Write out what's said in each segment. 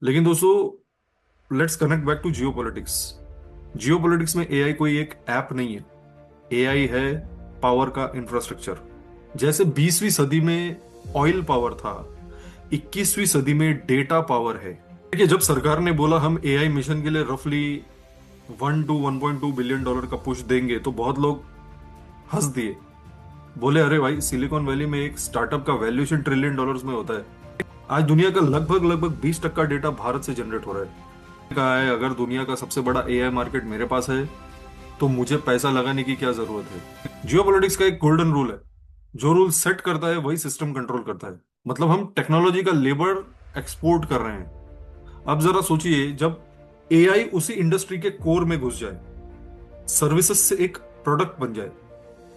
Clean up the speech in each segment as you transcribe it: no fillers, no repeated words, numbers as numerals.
लेकिन दोस्तों, let's connect back to geopolitics. Geopolitics में एआई कोई एक ऐप नहीं है। एआई है पावर का इंफ्रास्ट्रक्चर। जैसे 20वीं सदी में ऑयल पावर था, 21वीं सदी में डेटा पावर है। देखिए, जब सरकार ने बोला हम एआई मिशन के लिए रफली 1 to 1.2 बिलियन डॉलर का पुश देंगे, तो बहुत लोग हंस दिए। बोले, अरे भाई, सिलिकॉन वैली में एक स्टार्टअप का वैल्यूएशन ट्रिलियन डॉलर्स में होता है। आज दुनिया का लगभग लगभग 20% डेटा भारत से जनरेट हो रहा है। कहा है, अगर दुनिया का सबसे बड़ा एआई मार्केट मेरे पास है तो मुझे पैसा लगाने की क्या जरूरत है। जियोपॉलिटिक्स का एक गोल्डन रूल है। जो रूल सेट करता है वही सिस्टम कंट्रोल करता है। मतलब हम टेक्नोलॉजी का लेबर एक्सपोर्ट कर रहे हैं। अब जरा सोचिए, जब एआई उसी इंडस्ट्री के कोर में घुस जाए, सर्विसेज से एक प्रोडक्ट बन जाए।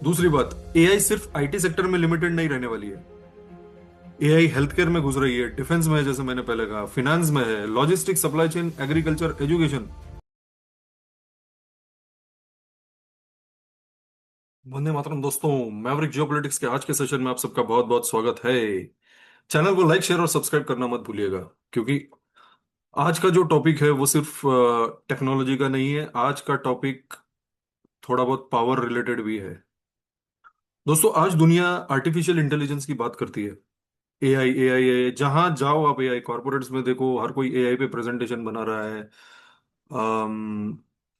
दूसरी बात, एआई सिर्फ आईटी सेक्टर में लिमिटेड नहीं रहने वाली है। एआई हेल्थ केयर में घुस रही है, डिफेंस में है, जैसे मैंने पहले कहा, फिनेंस में है, logistics, supply chain, agriculture, education. वंदे मातरम दोस्तों। मैवरिक जियोपॉलिटिक्स के आज के सेशन में आप सबका बहुत बहुत स्वागत है। चैनल को लाइक, शेयर और सब्सक्राइब करना मत भूलिएगा, क्योंकि आज का जो टॉपिक है वो सिर्फ टेक्नोलॉजी का नहीं है। आज का टॉपिक थोड़ा बहुत पावर रिलेटेड भी है। दोस्तों, आज दुनिया आर्टिफिशियल इंटेलिजेंस की बात करती है। एआई एआई एआई, जहां जाओ आप एआई, कॉर्पोरेट्स में देखो, हर कोई एआई पे प्रेजेंटेशन बना रहा है।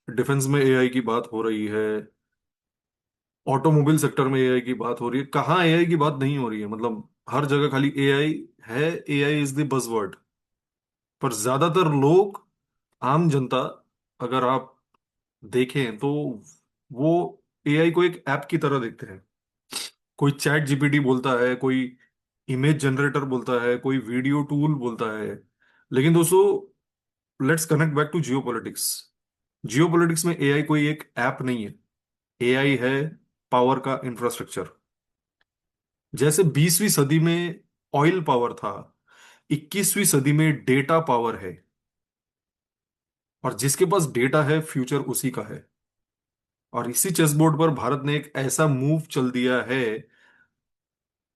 डिफेंस में एआई की बात हो रही है। ऑटोमोबाइल सेक्टर में एआई की बात हो रही है। कहाँ एआई की बात नहीं हो रही है? मतलब हर जगह खाली एआई है। AI is the buzzword. पर ज्यादातर लोग, आम जनता, अगर आप देखें तो वो एआई को एक ऐप की तरह देखते हैं। कोई चैट जीपीटी बोलता है, कोई इमेज जनरेटर बोलता है, कोई वीडियो टूल बोलता है। लेकिन दोस्तों, let's connect back to geopolitics. Geopolitics में एआई कोई एक ऐप नहीं है। एआई है पावर का इंफ्रास्ट्रक्चर। जैसे 20वीं सदी में ऑयल पावर था, 21वीं सदी में डेटा पावर है। और जिसके पास डेटा है, फ्यूचर उसी का है। और इसी चेसबोर्ड पर भारत ने एक ऐसा मूव चल दिया है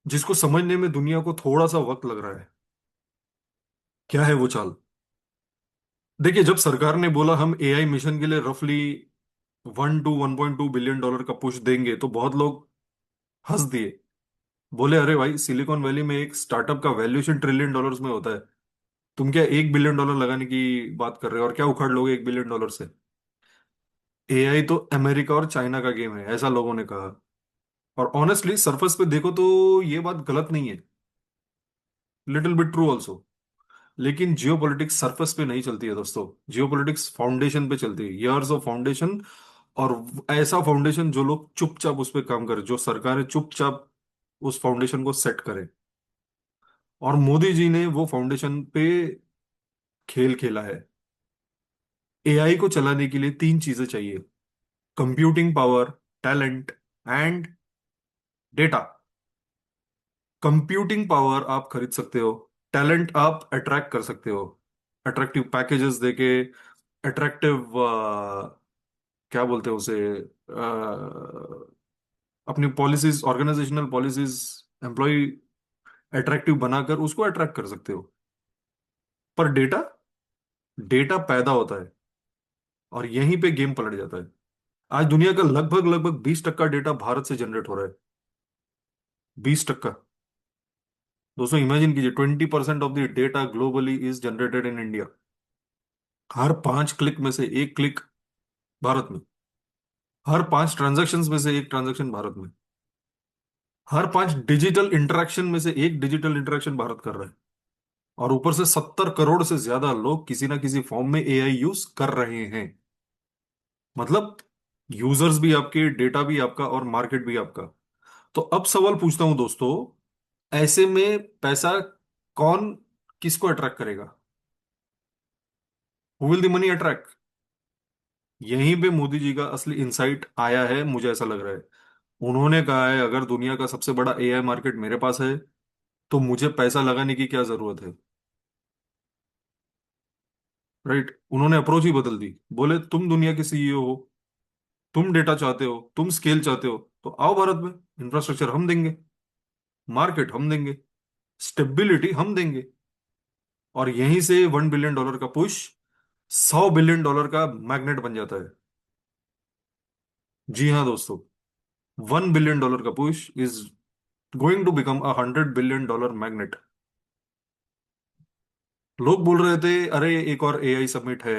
जिसको समझने में दुनिया को थोड़ा सा वक्त लग रहा है। क्या है वो चाल? देखिए, जब सरकार ने बोला हम एआई मिशन के लिए रफली 1 to 1.2 बिलियन डॉलर का पुश देंगे, तो बहुत लोग हंस दिए। बोले, अरे भाई, सिलिकॉन वैली में एक स्टार्टअप का वैल्यूएशन ट्रिलियन डॉलर्स में होता है। तुम क्या 1 बिलियन डॉलर लगाने की बात कर रहे हो, और क्या उखाड़ लोगे 1 बिलियन डॉलर से? एआई तो अमेरिका और चाइना का गेम है, ऐसा लोगों ने कहा। और ऑनेस्टली, सरफेस पे देखो तो ये बात गलत नहीं है। Little bit true also. लेकिन जियोपॉलिटिक्स सरफेस पे नहीं चलती है दोस्तों। जियोपॉलिटिक्स फाउंडेशन पे चलती है, ईयर्स ऑफ फाउंडेशन। और ऐसा फाउंडेशन जो लोग चुपचाप उस पर काम करें, जो सरकारें चुपचाप उस फाउंडेशन को सेट करें। और मोदी जी ने वो फाउंडेशन पे खेल खेला है। एआई को चलाने के लिए तीन चीजें चाहिए: computing power, talent and data. Computing power आप खरीद सकते हो, टैलेंट आप अट्रैक्ट कर सकते हो, अट्रैक्टिव पैकेजेस देके, अट्रैक्टिव, क्या बोलते हैं उसे, अपनी policies, organisational policies, employ attractive बनाकर उसको अट्रैक्ट कर सकते हो। पर डेटा, डेटा पैदा होता है और यहीं पे गेम पलट जाता है। आज दुनिया का लगभग लगभग 20% डेटा भारत से जनरेट हो रहा है। 20%। दोस्तों, इमेजिन कीजिए, 20% of the data globally is generated in India. Her 5 click में से एक क्लिक भारत में। हर 5 ट्रांजैक्शंस में से एक ट्रांजैक्शन भारत में। हर 5 डिजिटल इंटरेक्शन में से एक डिजिटल इंटरेक्शन भारत कर रहा है। और ऊपर से 70 करोड़ से ज्यादा लोग किसी ना किसी फॉर्म में एआई यूज कर रहे हैं। मतलब यूजर्स भी आपके, डेटा भी आपका, और मार्केट भी आपका। तो अब सवाल पूछता हूं दोस्तों, ऐसे में पैसा कौन किसको अट्रैक्ट करेगा? Who will the money attract? यहीं पे मोदी जी का असली इंसाइट आया है, मुझे ऐसा लग रहा है। उन्होंने कहा है, अगर दुनिया का सबसे बड़ा एआई मार्केट मेरे पास है तो मुझे पैसा लगाने की क्या जरूरत है। राइट? उन्होंने अप्रोच ही बदल दी। बोले, तुम दुनिया के सीईओ हो, तुम डेटा चाहते हो, तुम स्केल चाहते हो, तो आओ भारत में। इंफ्रास्ट्रक्चर हम देंगे, मार्केट हम देंगे, स्टेबिलिटी हम देंगे। और यहीं से $1 बिलियन का पुश $100 बिलियन का मैग्नेट बन जाता है। जी हाँ दोस्तों, $1 बिलियन का push is going to become $100 billion magnet. लोग बोल रहे थे अरे एक और एआई समिट है।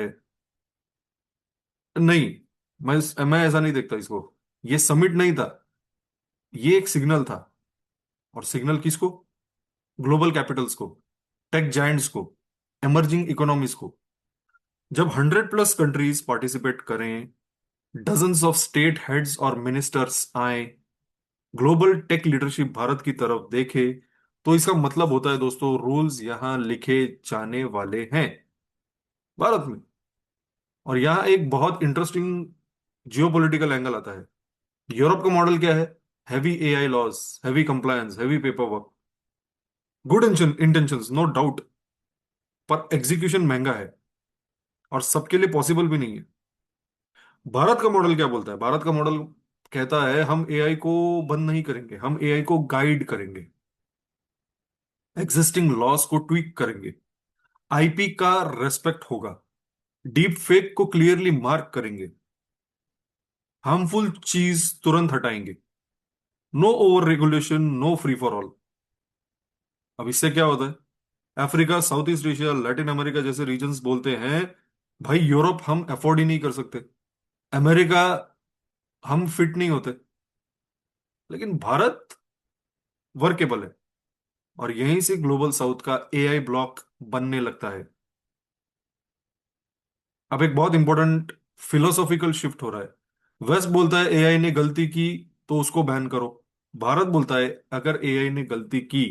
नहीं, मैं ऐसा नहीं देखता इसको। ये समिट नहीं था, ये एक सिग्नल था। और सिग्नल किसको? ग्लोबल कैपिटल्स को, टेक जायंट्स को, इमर्जिंग इकोनॉमीज को। जब 100+ कंट्रीज पार्टिसिपेट करें, डजन्स ऑफ स्टेट हेड्स और मिनिस्टर्स आए, ग्लोबल टेक लीडरशिप भारत की तरफ देखे, तो इसका मतलब होता है दोस्तों, रूल्स यहां लिखे जाने वाले हैं भारत में। और यहाँ एक बहुत इंटरेस्टिंग जियोपॉलिटिकल एंगल आता है। यूरोप का मॉडल क्या है? Heavy AI laws, heavy compliance, heavy paper work, good intentions no doubt, पर एग्जीक्यूशन महंगा है और सबके लिए पॉसिबल भी नहीं है। भारत का मॉडल क्या बोलता है? भारत का मॉडल कहता है हम एआई को बंद नहीं करेंगे, हम एआई को गाइड करेंगे, एग्जिस्टिंग लॉस को ट्वीक करेंगे, आईपी का रेस्पेक्ट होगा, डीप फेक को क्लियरली मार्क करेंगे, हार्मफुल चीज तुरंत हटाएंगे, no over regulation, no free for all. अब इससे क्या होता है? Africa, South East Asia, Latin America जैसे रीजन्स बोलते हैं भाई यूरोप हम अफोर्ड ही नहीं कर सकते, अमेरिका हम फिट नहीं होते, लेकिन भारत वर्केबल है। और यहीं से ग्लोबल साउथ का एआई ब्लॉक बनने लगता है। अब एक बहुत इंपॉर्टेंट फिलोसॉफिकल शिफ्ट हो रहा है। वेस्ट बोलता है एआई ने गलती की तो उसको बैन करो। भारत बोलता है अगर एआई ने गलती की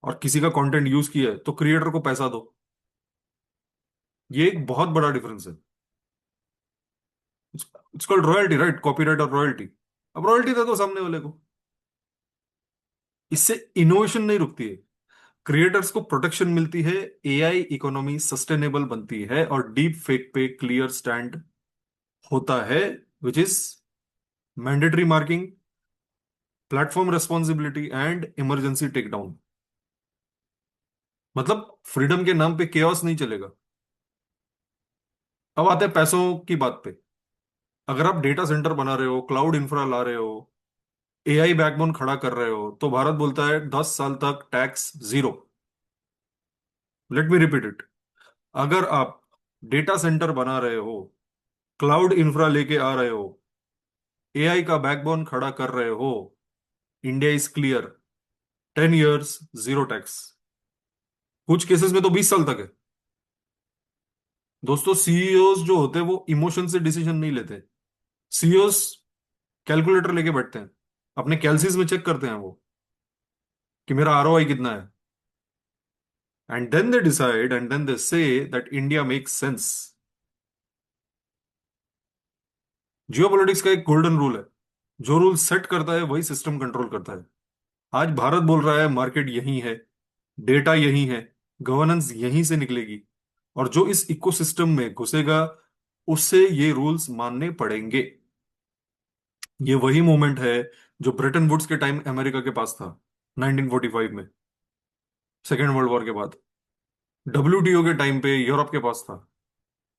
और किसी का कंटेंट यूज किया है तो क्रिएटर को पैसा दो। ये एक बहुत बड़ा डिफरेंस है। It's called royalty, right? Copyright और रॉयल्टी। अब रॉयल्टी दे दो सामने वाले को। इससे इनोवेशन नहीं रुकती है, क्रिएटर्स को प्रोटेक्शन मिलती है, एआई इकोनॉमी सस्टेनेबल बनती है और डीप फेक पे क्लियर स्टैंड होता है, which is mandatory marking, platform responsibility and emergency take down. मतलब फ्रीडम के नाम पे केओस नहीं चलेगा। अब आते हैं पैसों की बात पे। अगर आप डेटा सेंटर बना रहे हो, क्लाउड इंफ्रा ला रहे हो, एआई बैकबोन खड़ा कर रहे हो, तो भारत बोलता है 10 साल तक tax zero. Let me repeat it. अगर आप डेटा सेंटर बना रहे हो, क्लाउड इंफ्रा लेके आ रहे हो, एआई का बैकबोन खड़ा कर रहे हो, India is clear, 10 years zero tax. कुछ केसेस में तो 20 साल तक है। दोस्तों सीईओज जो होते हैं वो इमोशन से डिसीजन नहीं लेते। सीईओज कैलकुलेटर लेके बैठते हैं, अपने कैलसीज में चेक करते हैं वो कि मेरा आरओआई कितना है, and then they decide and then they say that India makes sense. Geopolitics का एक गोल्डन रूल है, जो रूल सेट करता है वही सिस्टम कंट्रोल करता है। आज भारत बोल रहा है मार्केट यही है, डेटा यही है, गवर्नेंस यहीं से निकलेगी, और जो इस इकोसिस्टम में घुसेगा उससे ये रूल्स मानने पड़ेंगे। ये वही मोमेंट है जो ब्रेटन वुड्स के टाइम अमेरिका के पास था, 1945 में, सेकेंड वर्ल्ड वॉर के बाद। डब्ल्यूटीओ के टाइम पे यूरोप के पास था।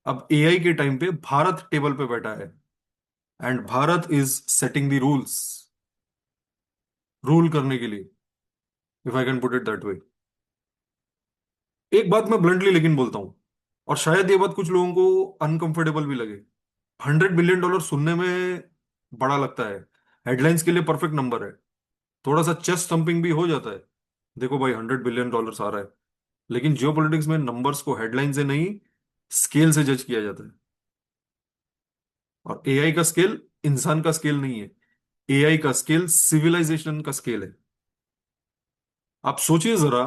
अब एआई के टाइम पे भारत टेबल पे बैठा है, and Bharat is setting the rules, rule करने के लिए, if I can put it that way. एक बात मैं ब्लंटली लेकिन बोलता हूं, और शायद ये बात कुछ लोगों को अनकंफर्टेबल भी लगे। $100 बिलियन सुनने में बड़ा लगता है, हेडलाइंस के लिए परफेक्ट नंबर है, थोड़ा सा चेस्ट स्टंपिंग भी हो जाता है, देखो भाई $100 बिलियन आ रहा है। लेकिन जियोपॉलिटिक्स में नंबर्स को हेडलाइन से नहीं, स्केल से जज किया जाता है। और एआई का स्केल इंसान का स्केल नहीं है, एआई का स्केल सिविलाइजेशन का स्केल है। आप सोचिए जरा,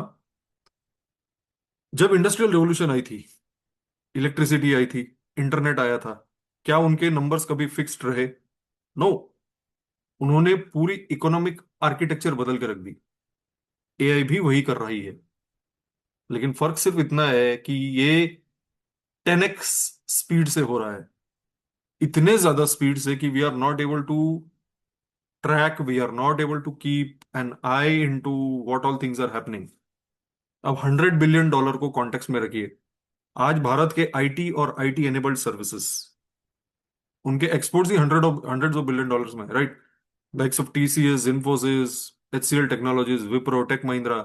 जब इंडस्ट्रियल रेवोल्यूशन आई थी, इलेक्ट्रिसिटी आई थी, इंटरनेट आया था, क्या उनके नंबर्स कभी फिक्स्ड रहे? नो। उन्होंने पूरी इकोनॉमिक आर्किटेक्चर बदल के रख दी। एआई भी वही कर रही है, लेकिन फर्क सिर्फ इतना है कि ये 10x स्पीड से हो रहा है, इतने ज्यादा स्पीड से कि we are not able to track, we are not able to keep an eye in to what all things are happening. अब $100 बिलियन को कॉन्टेक्स्ट में रखिए। आज भारत के आईटी और आईटी एनेबल्ड सर्विसेज, उनके एक्सपोर्ट्स ही हंड्रेड्स ऑफ बिलियन डॉलर्स में, right? Likes of TCS, Infosys, HCL technologies, Wipro, tech Mahindra,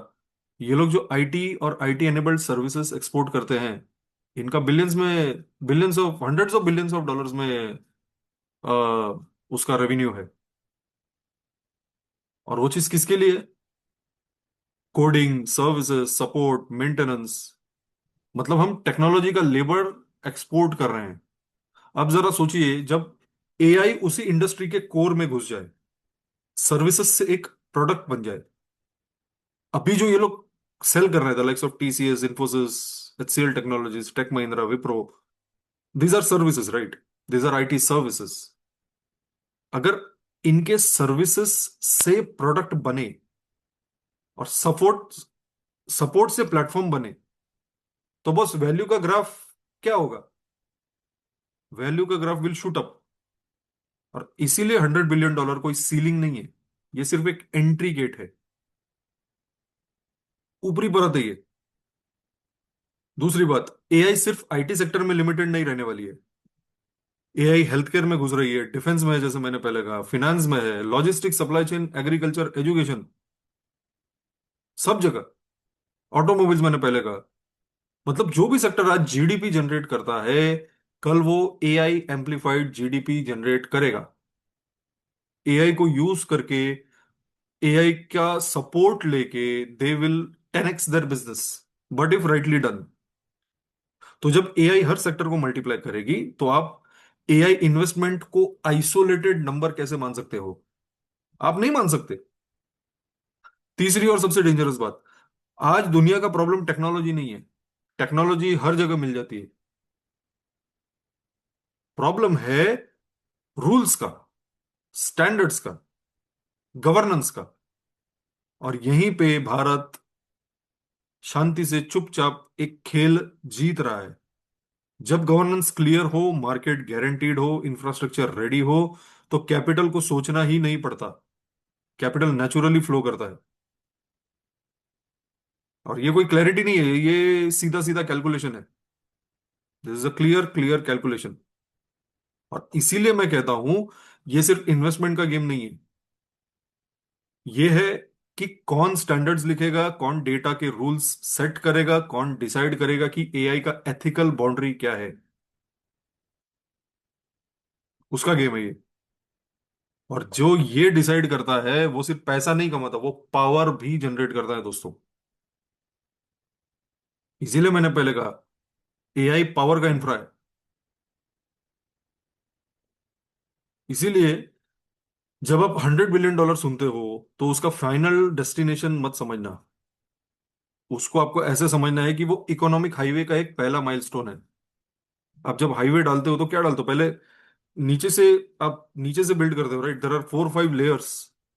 ये लोग जो आईटी और आईटी एनेबल्ड सर्विसेज एक्सपोर्ट करते हैं, इनका बिलियंस में, billions of, hundreds of billions of dollars में अ, उसका रेवेन्यू है। और वो चीज किसके लिए? Coding, services, support, maintenance. मतलब हम टेक्नोलॉजी का लेबर एक्सपोर्ट कर रहे हैं। अब जरा सोचिए, जब एआई उसी इंडस्ट्री के कोर में घुस जाए, सर्विसेज से एक प्रोडक्ट बन जाए। अभी जो ये लोग सेल कर रहे थे, likes of TCS, Infosys, HCL technologies, Tech Mahindra, Wipro, these are services, right? These are IT services. अगर इनके सर्विसेज से प्रोडक्ट बने और सपोर्ट सपोर्ट से प्लेटफॉर्म बने, तो बस वैल्यू का ग्राफ क्या होगा? वैल्यू का ग्राफ विल शूट अप। और इसीलिए $100 बिलियन कोई सीलिंग नहीं है, ये सिर्फ एक एंट्री गेट है, ऊपरी परत है ये। दूसरी बात, एआई सिर्फ आईटी सेक्टर में लिमिटेड नहीं रहने वाली है। एआई हेल्थ केयर में घुस रही है, डिफेंस में है, जैसे मैंने पहले कहा, फिनेंस में है, logistics, supply chain, agriculture, education, सब जगह। ऑटोमोबाइल्स मैंने पहले कहा। मतलब जो भी सेक्टर आज जीडीपी जनरेट करता है, कल वो एआई एम्प्लीफाइड जीडीपी जनरेट करेगा। एआई को यूज करके, एआई का सपोर्ट लेके, they will 10x their business, but if rightly done. तो जब एआई हर सेक्टर को मल्टीप्लाई करेगी, तो आप एआई इन्वेस्टमेंट को आइसोलेटेड नंबर कैसे मान सकते हो? आप नहीं मान सकते। तीसरी और सबसे डेंजरस बात, आज दुनिया का प्रॉब्लम टेक्नोलॉजी नहीं है। टेक्नोलॉजी हर जगह मिल जाती है। प्रॉब्लम है रूल्स का, स्टैंडर्ड्स का, गवर्नेंस का। और यहीं पे भारत शांति से चुपचाप एक खेल जीत रहा है। जब गवर्नेंस क्लियर हो, मार्केट गारंटीड हो, इंफ्रास्ट्रक्चर रेडी हो, तो कैपिटल को सोचना ही नहीं पड़ता। कैपिटल नेचुरली फ्लो करता है। और ये कोई क्लैरिटी नहीं है, ये सीधा सीधा कैलकुलेशन है। This is a clear clear calculation. और इसीलिए मैं कहता हूं, ये सिर्फ इन्वेस्टमेंट का गेम नहीं है। ये है कि कौन स्टैंडर्ड्स लिखेगा, कौन डेटा के रूल्स सेट करेगा, कौन डिसाइड करेगा कि एआई का एथिकल बाउंड्री क्या है। उसका गेम है ये। और जो ये डिसाइड करता है, वो सिर्फ पैसा नहीं कमाता, वो पावर भी जनरेट करता है दोस्तों। इसीलिए मैंने पहले कहा, एआई पावर का इंफ्रा है। इसीलिए जब आप $100 बिलियन सुनते हो, तो उसका फाइनल डेस्टिनेशन मत समझना। उसको आपको ऐसे समझना है कि वो इकोनॉमिक हाईवे का एक पहला माइलस्टोन है। आप जब हाईवे डालते हो तो क्या डालते हो पहले? नीचे से, आप नीचे से बिल्ड करते हो, right? There are 4 5 layers,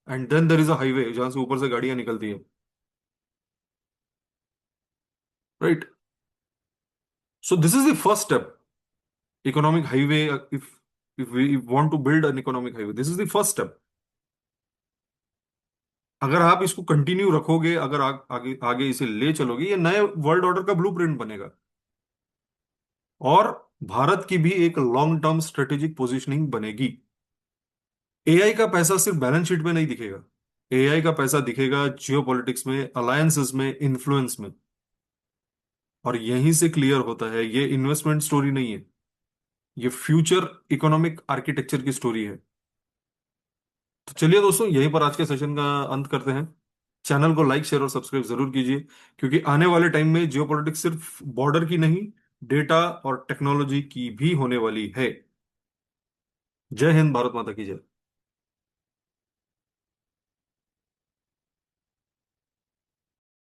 and then there is a highway जहां से ऊपर से गाड़ियां निकलती है, right? So this is the first step, economic highway. If we want to build an economic highway, this is the first step. अगर आप इसको कंटिन्यू रखोगे, अगर आगे आगे इसे ले चलोगे, ये नए वर्ल्ड ऑर्डर का ब्लूप्रिंट बनेगा। और भारत की भी एक लॉन्ग टर्म स्ट्रेटेजिक पोजीशनिंग बनेगी। एआई का पैसा सिर्फ बैलेंस शीट में नहीं दिखेगा। एआई का पैसा दिखेगा जियोपॉलिटिक्स में, अलायंसेस में, इन्फ्लुएंस में। और यहीं से क्लियर होता है, ये इन्वेस्टमेंट स्टोरी नहीं है, ये फ्यूचर इकोनॉमिक आर्किटेक्चर की स्टोरी है। तो चलिए दोस्तों, यहीं पर आज के सेशन का अंत करते हैं। चैनल को लाइक, शेयर और सब्सक्राइब जरूर कीजिए, क्योंकि आने वाले टाइम में जियोपॉलिटिक्स सिर्फ बॉर्डर की नहीं, डेटा और टेक्नोलॉजी की भी होने वाली है। जय हिंद, भारत माता की जय।